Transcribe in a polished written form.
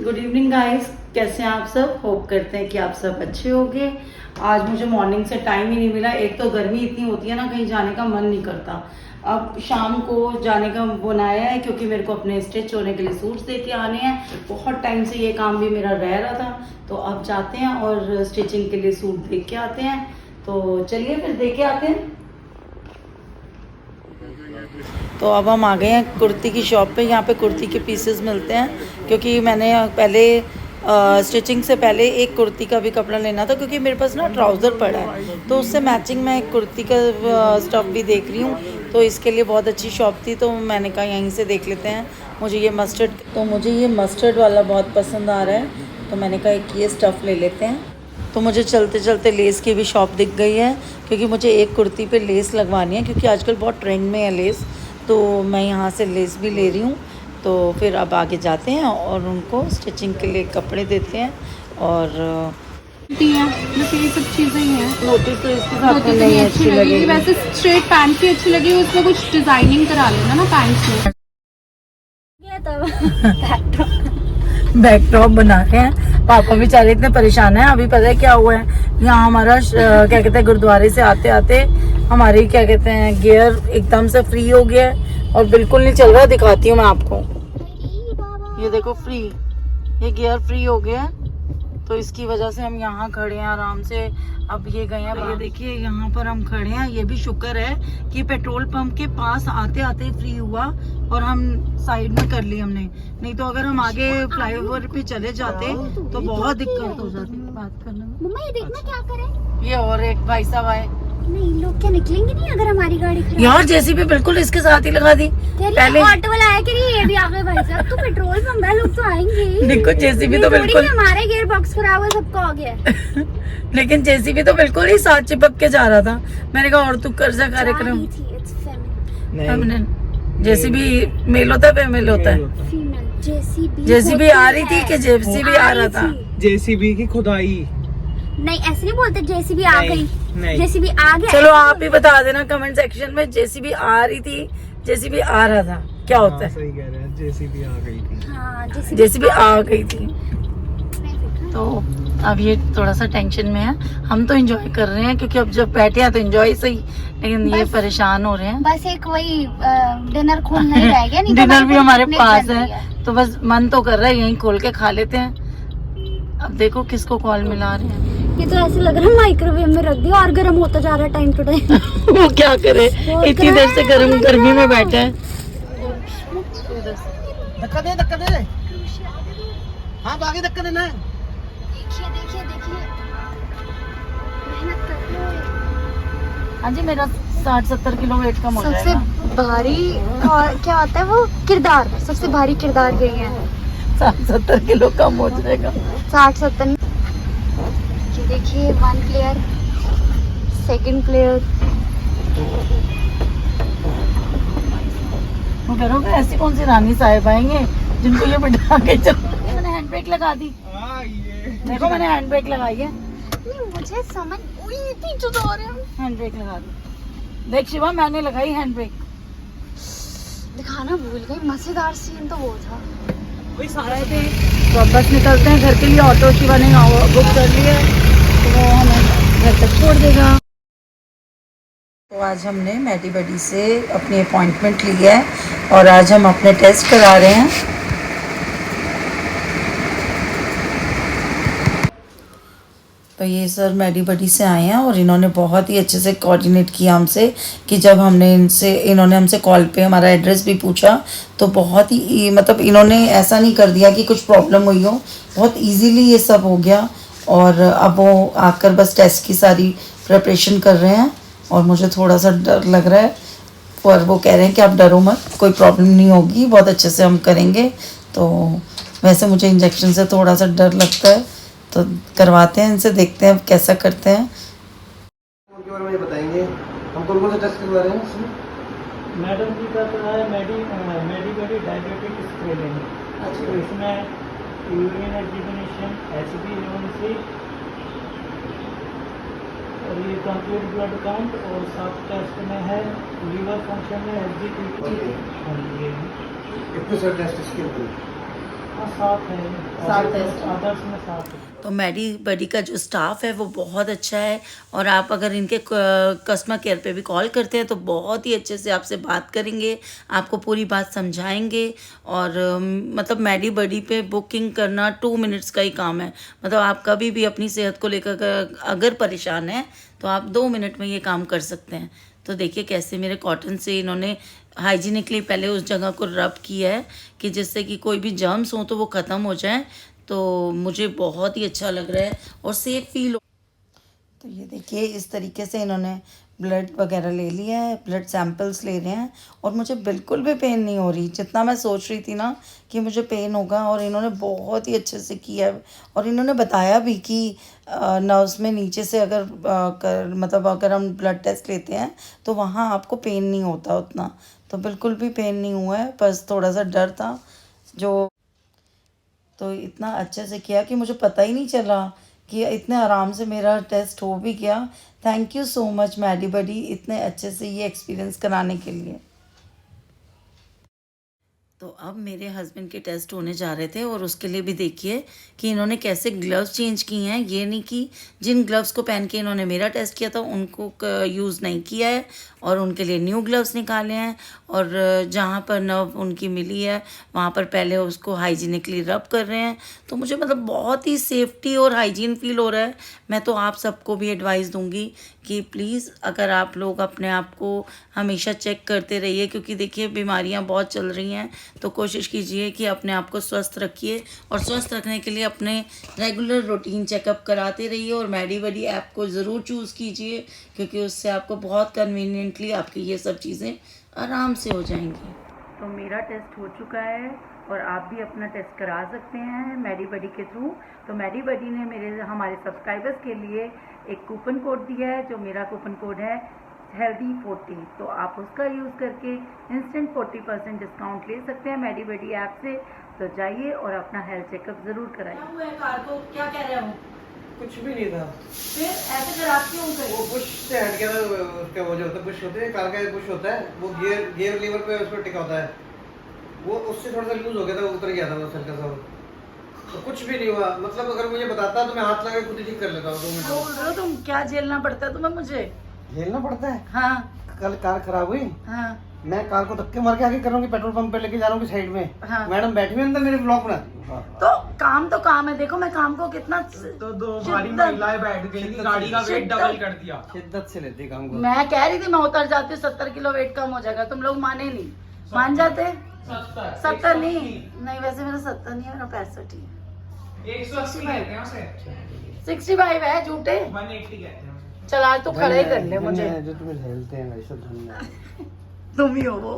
Good evening guys, कैसे हैं आप सब। होप करते हैं कि आप सब अच्छे होंगे। आज मुझे मॉर्निंग से टाइम ही नहीं मिला। एक तो गर्मी इतनी होती है ना, कहीं जाने का मन नहीं करता। अब शाम को जाने का बनाया है क्योंकि मेरे को अपने स्टिच होने के लिए सूट्स दे के आने हैं। बहुत टाइम से ये काम भी मेरा रह रहा था, तो अब जाते हैं और स्टिचिंग के लिए सूट देख के आते हैं। तो चलिए फिर देख के आते हैं। तो अब हम आ गए हैं कुर्ती की शॉप पे। यहाँ पे कुर्ती के पीसेस मिलते हैं क्योंकि मैंने पहले स्टिचिंग से पहले एक कुर्ती का भी कपड़ा लेना था, क्योंकि मेरे पास ना ट्राउज़र पड़ा है, तो उससे मैचिंग मैं एक कुर्ती का स्टफ़ भी देख रही हूँ। तो इसके लिए बहुत अच्छी शॉप थी, तो मैंने कहा यहीं से देख लेते हैं। मुझे ये मस्टर्ड वाला बहुत पसंद आ रहा है, तो मैंने कहा एक ये स्टफ़ ले लेते हैं। तो मुझे चलते चलते लेस की भी शॉप दिख गई है, क्योंकि मुझे एक कुर्ती पे लेस लगवानी है, क्योंकि आजकल बहुत ट्रेंड में है लेस। तो मैं यहाँ से लेस भी ले रही हूँ। तो फिर अब आगे जाते हैं और उनको स्टिचिंग के लिए कपड़े देते हैं। और बस ये सब चीज़ें ही हैं। नोटिस तो इसके साथ में नहीं अच्छी लगेगी। वैसे स्ट्रेट पैंट भी अच्छी लगी, उसमें कुछ डिजाइनिंग करा लेना ना पैंट में। बैकड्रॉप बना के हैं। पापा बेचारे इतने परेशान हैं। अभी पता है क्या हुआ है, यहाँ हमारा क्या कहते हैं, गुरुद्वारे से आते आते हमारी क्या कहते हैं गियर एकदम से फ्री हो गया है और बिल्कुल नहीं चल रहा। दिखाती हूँ मैं आपको, ये देखो फ्री, ये गियर फ्री हो गया है। तो इसकी वजह से हम यहाँ खड़े हैं आराम से। अब ये गए हैं, ये देखिए यहाँ पर हम खड़े हैं। ये भी शुक्र है कि पेट्रोल पंप के पास आते आते फ्री हुआ और हम साइड में कर ली हमने। नहीं तो अगर हम आगे फ्लाईओवर पे चले जाते तो बहुत दिक्कत हो जाती बात करने में। मम्मा ये देखना क्या करे। ये और एक भाई साहब आए। नहीं, लोग क्या निकलेंगे नहीं अगर हमारी गाड़ी खराब। यार जेसीबी बिल्कुल इसके साथ ही लगा दी। पहले ऑटो वाला आया कि ये भी आ गए भाई साहब। तो पेट्रोल पंप है, लोग तो आएंगे ही। देखो जेसीबी तो बिल्कुल, हमारे गियर बॉक्स खराब है, सबको आ गया। लेकिन जेसीबी तो बिल्कुल ही साथ चिपक के जा रहा था। मैंने कहा और तू कर जा कार्यक्रम। जेसीबी मेल होता है, फीमेल होता है। जेसीबी आ रही थी कि जेसीबी आ रहा था। जेसीबी की खुदाई नहीं, ऐसे नहीं बोलते। जेसीबी आ गई, जेसीबी आ गया। चलो आप ही बता देना कमेंट सेक्शन में, जेसीबी आ रही थी, जेसीबी आ रहा था, क्या होता है। सही कह रहे हैं, जेसीबी आ गई थी। हाँ, जेसीबी आ गई थी। तो अब ये थोड़ा सा टेंशन में है। हम तो एंजॉय कर रहे हैं, क्योंकि अब जब बैठे हैं तो एंजॉय सही, लेकिन ये परेशान हो रहे हैं। बस एक वही डिनर खोलना ही रह गया। नहीं तो डिनर भी हमारे पिकनिक पास बन रही है, तो बस मन तो कर रहा है यहीं खोल के खा लेते हैं। अब देखो किसको कॉल मिला रहे हैं। ये तो ऐसे लग रहा है माइक्रोवेव में रख दिया और गर्म होता जा रहा है टाइम टू टाइम। वो क्या करे, इतनी देर से गर्मी में बैठे हैं। धक्का दे। हाँ आगे धक्का देना है। देखिए मेहनत कर लो। हाँ जी, मेरा 60-70 किलो वेट कम हो सबसे जाएगा। भारी और क्या होता है वो किरदार, सबसे भारी किरदार यही है। 60-70 किलो कम हो जाएगा। 60-70। ये देखिए, 1 प्लेयर, 2nd प्लेयर। वो करोगे ऐसी कौन सी रानी साहब आएंगे जिनको ये बिठा के चलो। मैंने हैंड ब्रेक लगा दी। देखो मैंने हैंड ब्रेक लगाई है। नहीं, मुझे समझ पीछे तो आ रहे हैं। हैंड ब्रेक लगा दी। देख शिवा, मैंने लगाई हैंड ब्रेक। दिखाना भूल गई। मजेदार सीन तो वो था। कोई सारा थे तो अब बस निकलते हैं घर के लिए। ऑटो शिवा ने बुक कर लिया है, तो वो हमें घर तक छोड़ देगा। तो आज हमने मेडी बडी से अपनी अपॉइंटमेंट ली है और आज हम अपने टेस्ट करा रहे हैं। तो ये सर मेडी बडी से आए हैं और इन्होंने बहुत ही अच्छे से कोऑर्डिनेट किया हमसे, कि जब इन्होंने हमसे कॉल पे हमारा एड्रेस भी पूछा, तो बहुत ही मतलब इन्होंने ऐसा नहीं कर दिया कि कुछ प्रॉब्लम हुई हो। बहुत इजीली ये सब हो गया। और अब वो आकर बस टेस्ट की सारी प्रिपरेशन कर रहे हैं और मुझे थोड़ा सा डर लग रहा है, पर वो कह रहे हैं कि आप डरो मत, कोई प्रॉब्लम नहीं होगी, बहुत अच्छे से हम करेंगे। तो वैसे मुझे इंजेक्शन से थोड़ा सा डर लगता है, तो करवाते हैं इनसे, देखते हैं कैसा करते हैं। उनके बारे में बताएंगे हम कौन-कौन सा टेस्ट करवा रहे हैं। मैडम जी का तो है मेडी बडी डायबिटिक स्क्रीनिंग। तो इसमें यूरिन एक्जिबिशन, HbA1c और ये कंप्लीट ब्लड काउंट, और साथ टेस्ट में है लीवर फंक्शन में SGPT। कितने सारे टेस्ट इसके होते हैं? साथ है, साथ है। अदर्स में साथ है। तो मेडी बडी का जो स्टाफ है वो बहुत अच्छा है, और आप अगर इनके कस्टमर केयर पे भी कॉल करते हैं तो बहुत ही अच्छे से आपसे बात करेंगे, आपको पूरी बात समझाएंगे। और मतलब मेडी बडी पे बुकिंग करना 2 मिनट्स का ही काम है। मतलब आप कभी भी अपनी सेहत को लेकर अगर परेशान हैं तो आप 2 मिनट में ये काम कर सकते हैं। तो देखिए कैसे मेरे कॉटन से इन्होंने हाइजीनिकली पहले उस जगह को रब किया है कि जिससे कि कोई भी जर्म्स हो तो वो ख़त्म हो जाए। तो मुझे बहुत ही अच्छा लग रहा है और सेफ फील हो। तो ये देखिए इस तरीके से इन्होंने ब्लड वगैरह ले लिया है, ब्लड सैंपल्स ले रहे हैं, और मुझे बिल्कुल भी पेन नहीं हो रही जितना मैं सोच रही थी ना कि मुझे पेन होगा। और इन्होंने बहुत ही अच्छे से किया है, और इन्होंने बताया भी कि नर्व्स में नीचे से अगर मतलब अगर हम ब्लड टेस्ट लेते हैं तो वहाँ आपको पेन नहीं होता उतना। तो बिल्कुल भी पेन नहीं हुआ है, बस थोड़ा सा डर था जो। तो इतना अच्छे से किया कि मुझे पता ही नहीं चला कि इतने आराम से मेरा टेस्ट हो भी गया। थैंक यू सो मच मेडी बडी इतने अच्छे से ये एक्सपीरियंस कराने के लिए। तो अब मेरे हस्बैंड के टेस्ट होने जा रहे थे, और उसके लिए भी देखिए कि इन्होंने कैसे ग्लव्स चेंज किए हैं। ये नहीं कि जिन ग्लव्स को पहन के इन्होंने मेरा टेस्ट किया था उनको यूज़ नहीं किया है, और उनके लिए न्यू ग्लव्स निकाले हैं। और जहाँ पर नर्व उनकी मिली है वहाँ पर पहले उसको हाइजीनिकली रब कर रहे हैं। तो मुझे मतलब बहुत ही सेफ्टी और हाइजीन फील हो रहा है। मैं तो आप सबको भी एडवाइस दूंगी कि प्लीज़ अगर आप लोग अपने आप को हमेशा चेक करते रहिए, क्योंकि देखिए बीमारियां बहुत चल रही हैं। तो कोशिश कीजिए कि अपने आप को स्वस्थ रखिए, और स्वस्थ रखने के लिए अपने रेगुलर रूटीन चेकअप कराते रहिए। और मेडी बडी ऐप को ज़रूर चूज़ कीजिए, क्योंकि उससे आपको बहुत कन्वीनियंटली आपकी ये सब चीज़ें आराम से हो जाएंगी। तो मेरा टेस्ट हो चुका है, और आप भी अपना टेस्ट करा सकते हैं मेडी बडी के थ्रू। तो मेडी बडी ने हमारे सब्सक्राइबर्स के लिए एक कूपन कोड दिया है, जो मेरा कूपन कोड है healthy40। तो आप उसका यूज़ करके इंस्टेंट 40% डिस्काउंट ले सकते हैं मेडी बडी ऐप से। तो जाइए और अपना हेल्थ चेकअप ज़रूर कराइए। कार को क्या कह रहे हो? कुछ भी नहीं था। फिर ऐसे खराब क्यों करे? वो बुश से हट गया था, उसका वो जो होता है बुश होते हैं, कार का बुश होता है, वो गियर लीवर पे उस पर टिका होता है, वो उससे थोड़ा सा लूज हो गया था, उतर गया था वो हल्का सा। तो कुछ भी नहीं हुआ। मतलब अगर मुझे बताता तो मैं हाथ लगा के खुद ही ठीक कर लेता हूँ 2 मिनट में। बोल रहे हो तुम? क्या झेलना पड़ता है तुम्हें मुझे? झेलना पड़ता है। हाँ कल कार खराब हुई, हाँ मैं कार को धक्के मार के आगे कर रहा हूँ कि पेट्रोल पंप पे लेके जा रहा हूँ साइड में। हाँ। मैडम बैठी हुई अंदर मेरे ब्लॉक में। तो काम है। देखो मैं काम को कितना तो 2 भारी महिलाएं बैठ गई थी, गाड़ी का वेट डबल कर दिया। शिद्दत से लेती काम को। मैं कह रही थी मैं उतर जाती हूँ, 70 किलो वेट कम हो जाएगा। तुम लोग माने नहीं, मान जाते? 70 नहीं वैसे मेरा 70 नहीं है, मेरा 65 ही है। 180 कहते हैं उसे, 65 है, झूठे। 180 कहते हैं उसे। चल आज तो खड़ा ही कर ले मुझे। जो तुम्हें हेल्थ है वैसे तुम ही हो वो।